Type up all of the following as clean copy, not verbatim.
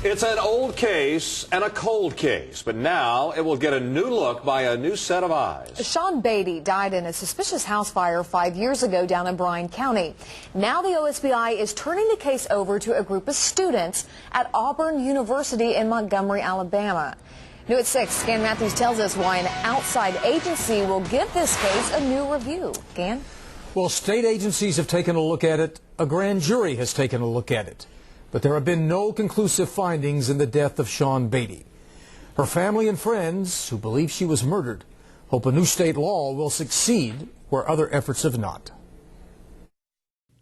It's an old case and a cold case, but now it will get a new look by a new set of eyes. Sean Beatty died in a suspicious house fire 5 years ago down in Bryan County. Now the OSBI is turning the case over to a group of students at Auburn University in Montgomery, Alabama. New at 6, Scan Matthews tells us why an outside agency will give this case a new review. Gan? Well, state agencies have taken a look at it. A grand jury has taken a look at it. But there have been no conclusive findings in the death of Sean Beatty. Her family and friends, who believe she was murdered, hope a new state law will succeed where other efforts have not.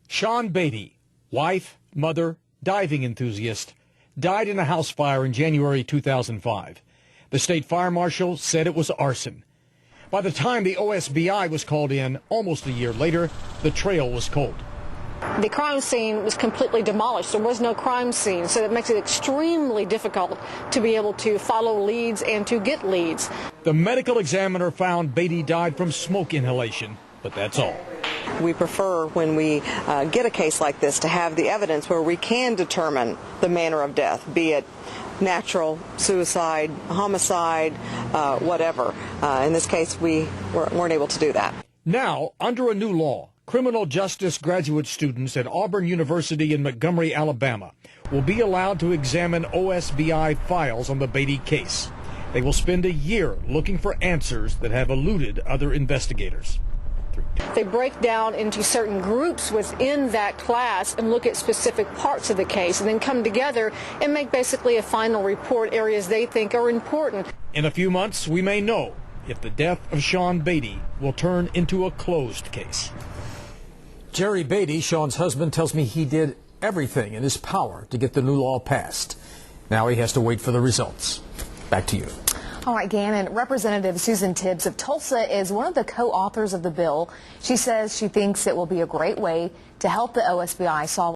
Sean Beatty, wife, mother, diving enthusiast, died in a house fire in January 2005. The state fire marshal said it was arson. By the time the OSBI was called in, almost a year later, the trail was cold. The crime scene was completely demolished. There was no crime scene, so that makes it extremely difficult to be able to follow leads and to get leads. The medical examiner found Beatty died from smoke inhalation, but that's all. We prefer, when we get a case like this, to have the evidence where we can determine the manner of death, be it natural, suicide, homicide, whatever. In this case, we weren't able to do that. Now, under a new law, criminal justice graduate students at Auburn University in Montgomery, Alabama, will be allowed to examine OSBI files on the Beatty case. They will spend a year looking for answers that have eluded other investigators. They break down into certain groups within that class and look at specific parts of the case and then come together and make basically a final report, areas they think are important. In a few months, we may know if the death of Sean Beatty will turn into a closed case. Jerry Beatty, Sean's husband, tells me he did everything in his power to get the new law passed. Now he has to wait for the results. Back to you. All right, Gannon. Representative Susan Tibbs of Tulsa is one of the co-authors of the bill. She says she thinks it will be a great way to help the OSBI solve